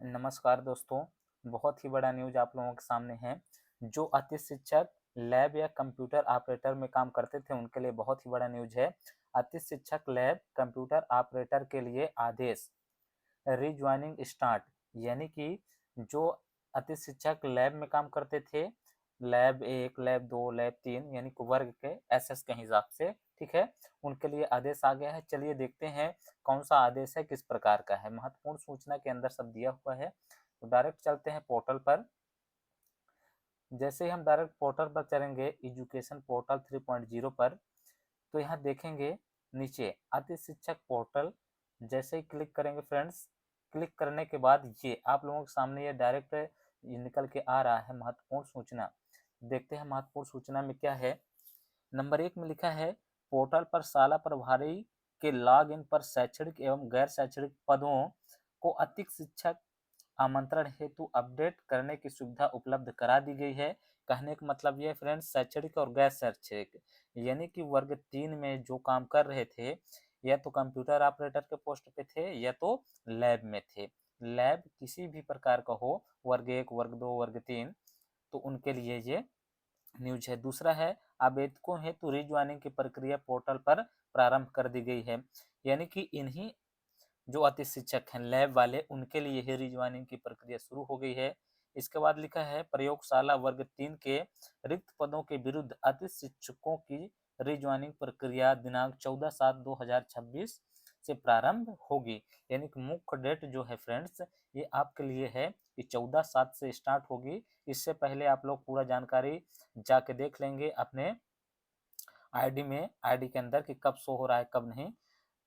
नमस्कार दोस्तों, बहुत ही बड़ा न्यूज़ आप लोगों के सामने है। जो अति शिक्षक लैब या कंप्यूटर ऑपरेटर में काम करते थे, उनके लिए बहुत ही बड़ा न्यूज़ है। अति शिक्षक लैब कंप्यूटर ऑपरेटर के लिए आदेश, रीजॉइनिंग स्टार्ट। यानी कि जो अति शिक्षक लैब में काम करते थे, लैब 1, लैब 2, लैब 3 यानी कि वर्ग के एसएस के हिसाब से, ठीक है, उनके लिए आदेश आ गया है। चलिए देखते हैं कौन सा आदेश है, किस प्रकार का है। महत्वपूर्ण सूचना के अंदर सब दिया हुआ है, तो डायरेक्ट चलते हैं पोर्टल पर। जैसे ही हम डायरेक्ट पोर्टल पर चलेंगे, एजुकेशन पोर्टल 3.0 पर, तो यहाँ देखेंगे नीचे अति शिक्षक पोर्टल। जैसे ही क्लिक करेंगे फ्रेंड्स, क्लिक करने के बाद ये आप लोगों के सामने ये डायरेक्ट निकल के आ रहा है महत्वपूर्ण सूचना। देखते हैं महत्वपूर्ण सूचना में क्या है। नंबर 1 में लिखा है, पोर्टल पर शाला प्रभारी के लॉग इन पर शैक्षणिक एवं गैर शैक्षणिक पदों को अतिरिक्त शिक्षक आमंत्रण हेतु अपडेट करने की सुविधा उपलब्ध करा दी गई है। कहने का मतलब ये फ्रेंड्स, शैक्षणिक और गैर शैक्षणिक यानी कि वर्ग 3 में जो काम कर रहे थे, या तो कंप्यूटर ऑपरेटर के पोस्ट पे थे या तो लैब में थे। लैब किसी भी प्रकार का हो, वर्ग 1, वर्ग 2, वर्ग 3, तो उनके लिए ये न्यूज है। दूसरा है, आवेदकों हेतु रीज्वाइनिंग की प्रक्रिया पोर्टल पर प्रारंभ कर दी गई है। यानी कि इन्हीं जो अति शिक्षक हैं लैब वाले, उनके लिए ही रीज्वाइनिंग की प्रक्रिया शुरू हो गई है। इसके बाद लिखा है, प्रयोगशाला वर्ग 3 के रिक्त पदों के विरुद्ध अति शिक्षकों की रीज्वाइनिंग प्रक्रिया दिनांक 14/7/2026 से प्रारंभ होगी। यानी कि मुख्य डेट जो है फ्रेंड्स, ये आपके लिए है कि 14/7 से स्टार्ट होगी। इससे पहले आप लोग पूरा जानकारी जाके देख लेंगे अपने आईडी में, आईडी के अंदर कि कब शो हो रहा है कब नहीं।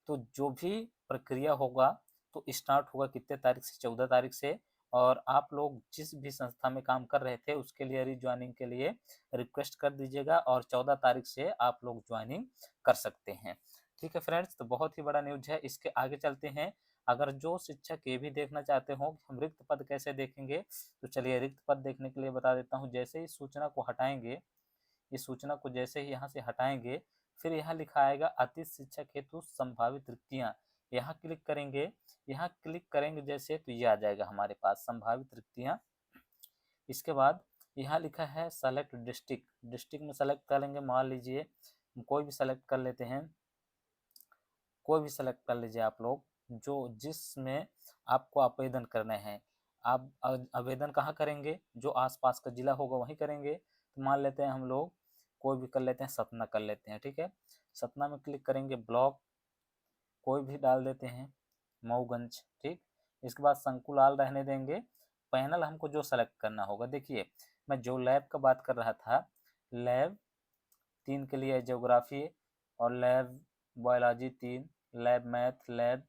तो जो भी प्रक्रिया होगा तो स्टार्ट होगा कितने तारीख से, 14 तारीख से। और आप लोग जिस भी संस्था में काम कर रहे थे उसके लिए रीज्वाइनिंग के लिए रिक्वेस्ट कर दीजिएगा, और 14 तारीख से आप लोग ज्वाइनिंग कर सकते हैं। ठीक है फ्रेंड्स, तो बहुत ही बड़ा न्यूज है। इसके आगे चलते हैं। अगर जो शिक्षक ये भी देखना चाहते हो कि हम रिक्त पद कैसे देखेंगे, तो चलिए रिक्त पद देखने के लिए बता देता हूँ। जैसे ही सूचना को हटाएंगे, इस सूचना को जैसे ही यहाँ से हटाएंगे, फिर यहाँ लिखा आएगा अति शिक्षक हेतु संभावित रिक्तियाँ। यहाँ क्लिक करेंगे, यहाँ क्लिक करेंगे जैसे, तो ये आ जाएगा हमारे पास संभावित रिक्तियाँ। इसके बाद यहाँ लिखा है सेलेक्ट डिस्ट्रिक्ट, डिस्ट्रिक्ट में सेलेक्ट करेंगे। मान लीजिए कोई भी सेलेक्ट कर लेते हैं, कोई भी सेलेक्ट कर लीजिए आप लोग, जो जिसमें आपको आवेदन करने हैं। आप आवेदन कहाँ करेंगे, जो आसपास का जिला होगा वहीं करेंगे। तो मान लेते हैं हम लोग कोई भी कर लेते हैं, सतना कर लेते हैं, ठीक है। सतना में क्लिक करेंगे, ब्लॉक कोई भी डाल देते हैं, मऊगंज, ठीक। इसके बाद शंकुलाल रहने देंगे। पैनल हमको जो सेलेक्ट करना होगा, देखिए मैं जो लैब का बात कर रहा था, लैब 3 के लिए ज्योग्राफी, और lab biology 3, lab math, lab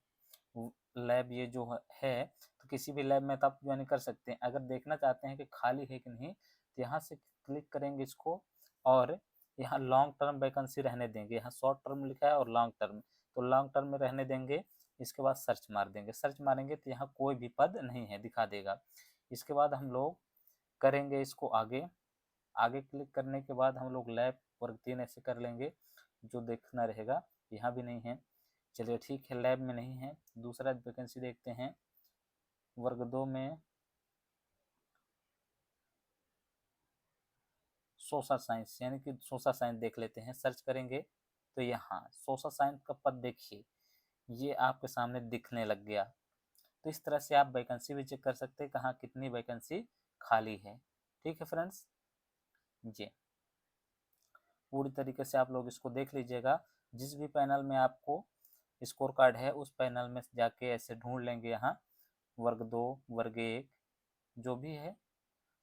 ये जो है, तो किसी भी लैब में तो आप ज्वाइन कर सकते हैं। अगर देखना चाहते हैं कि खाली है कि नहीं, तो यहाँ से क्लिक करेंगे इसको, और यहाँ लॉन्ग टर्म वैकेंसी रहने देंगे। यहाँ शॉर्ट टर्म लिखा है और लॉन्ग टर्म, तो लॉन्ग टर्म में रहने देंगे। इसके बाद सर्च मार देंगे, सर्च मारेंगे तो यहाँ कोई भी पद नहीं है, दिखा देगा। इसके बाद हम लोग करेंगे इसको आगे, आगे क्लिक करने के बाद हम लोग लैब वर्ग 3 ऐसे कर लेंगे, जो देखना रहेगा। यहाँ भी नहीं है, चलिए ठीक है, लैब में नहीं है। दूसरा वैकेंसी देखते हैं, वर्ग 2 में सोशल साइंस, यानी कि सोशल साइंस देख लेते हैं। सर्च करेंगे तो यहाँ सोशल साइंस का पद देखिए, ये आपके सामने दिखने लग गया। तो इस तरह से आप वैकेंसी भी चेक कर सकते हैं, कहाँ कितनी वैकेंसी खाली है। ठीक है फ्रेंड्स, जी पूरी तरीके से आप लोग इसको देख लीजिएगा। जिस भी पैनल में आपको स्कोर कार्ड है, उस पैनल में जाके ऐसे ढूंढ लेंगे। यहाँ वर्ग 2, वर्ग 1 जो भी है,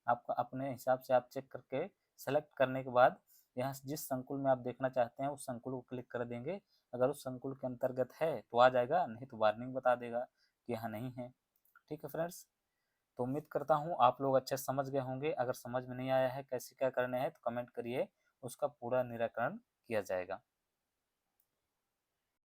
आपका अपने हिसाब से आप चेक करके सेलेक्ट करने के बाद यहाँ जिस संकुल में आप देखना चाहते हैं उस संकुल को क्लिक कर देंगे। अगर उस संकुल के अंतर्गत है तो आ जाएगा, नहीं तो वार्निंग बता देगा कि यहाँ नहीं है। ठीक है फ्रेंड्स, तो उम्मीद करता हूँ आप लोग अच्छे समझ गए होंगे। अगर समझ में नहीं आया है कैसे क्या करना है, तो कमेंट करिए, उसका पूरा निराकरण किया जाएगा।